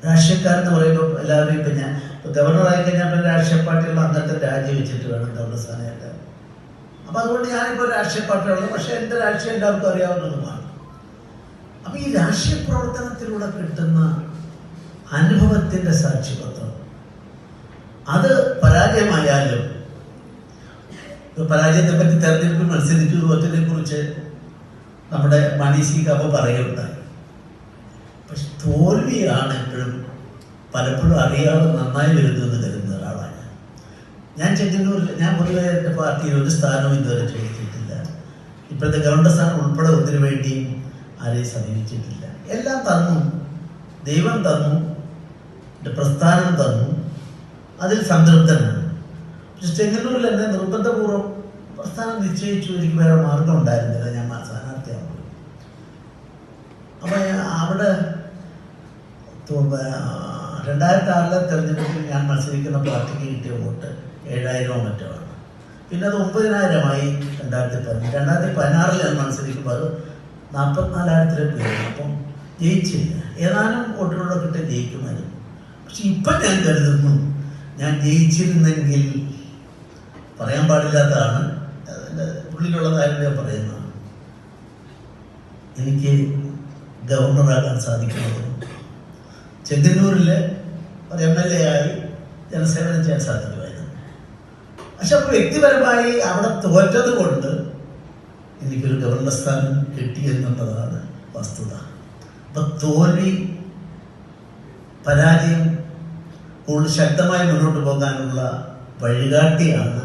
രാഷ്ട്രീയക്കാരെന്ന് പറയുമ്പോൾ എല്ലാവരും ഇപ്പം ഞാൻ ഗവർണറായി കഴിഞ്ഞാൽ രാഷ്ട്രീയ പാർട്ടിയുള്ള അംഗത്തെ രാജിവെച്ചിട്ട് വേണം ഗവർണർ സ്ഥാനത്ത്. അപ്പം അതുകൊണ്ട് ഞാനിപ്പോൾ രാഷ്ട്രീയ പാർട്ടിയുള്ളത്, പക്ഷേ എൻ്റെ രാഷ്ട്രീയം എല്ലാവർക്കും അറിയാവുന്നതുമാണ്. അപ്പം ഈ രാഷ്ട്രീയ പ്രവർത്തനത്തിലൂടെ കിട്ടുന്ന അനുഭവത്തിൻ്റെ സാക്ഷ്യപത്രം അത് പരാജയമായാലും, പരാജയത്തെ പറ്റി തെരഞ്ഞെടുപ്പിൽ മത്സരിച്ചു തോറ്റതിനെ കുറിച്ച് നമ്മുടെ മണി സി കാപ്പ പറയുകയുണ്ടായി. പക്ഷെ തോൽവിയാണ് എപ്പോഴും പലപ്പോഴും അറിയാതെ നന്നായി വരുന്നതെന്ന് കരുതുന്ന ഒരാളാണ് ഞാൻ. ചെങ്ങന്നൂരിൽ ഞാൻ പൊതുവെ എൻ്റെ പാർട്ടിയിൽ ഒരു സ്ഥാനവും ഇതുവരെ ചോദിച്ചിട്ടില്ല. ഇപ്പോഴത്തെ ഗവർണർ സ്ഥാനം ഉൾപ്പെടെ ഒന്നിനു വേണ്ടിയും ആരെയും സമീപിച്ചിട്ടില്ല. എല്ലാം തന്നു, ദൈവം തന്നു, എൻ്റെ പ്രസ്ഥാനം തന്നു, അതിൽ സംതൃപ്തനാണ്. പക്ഷെ ചെങ്ങന്നൂരിൽ എന്നെ നിർബന്ധപൂർവ്വം പ്രസ്ഥാനം നിശ്ചയിച്ചു. എനിക്ക് വേറെ മാർഗം ഉണ്ടായിരുന്നില്ല, ഞാൻ സ്ഥാനാർത്ഥിയാവുള്ളൂ. അപ്പം അവിടെ 2006 തെരഞ്ഞെടുപ്പിൽ ഞാൻ മത്സരിക്കുന്ന പാർട്ടിക്ക് കിട്ടിയ വോട്ട് 7000 മറ്റോ ആണ്. പിന്നെ അത് 9000 2016 ഞാൻ മത്സരിക്കുമ്പോൾ അത് 44,000 പേര്. അപ്പം ജയിച്ചില്ല. ഏതാനും വോട്ടുകളൊക്കെ കിട്ടി ജയിക്കുമായിരുന്നു. പക്ഷെ ഇപ്പം ഞാൻ കരുതുന്നു, ഞാൻ ജയിച്ചിരുന്നെങ്കിൽ, പറയാൻ പാടില്ലാത്തതാണ്, അതിൻ്റെ ഉള്ളിലുള്ളതായിരുന്നു ഞാൻ പറയുന്നതാണ്, എനിക്ക് ഗവർണറാകാൻ സാധിക്കുന്നത് ചെങ്ങന്നൂരിൽ ഒരു MLA ആയി ജനസേവനം ചെയ്യാൻ സാധിക്കുമായിരുന്നു. പക്ഷെ അപ്പോൾ വ്യക്തിപരമായി അവിടെ തോറ്റത് കൊണ്ട് എനിക്കൊരു ഗവർണർ സ്ഥാനം കിട്ടിയെന്നുള്ളതാണ് വസ്തുത. അപ്പം തോൽവി, പരാജയം കൂടുതൽ ശക്തമായി മുന്നോട്ട് പോകാനുള്ള വഴികാട്ടിയാണ്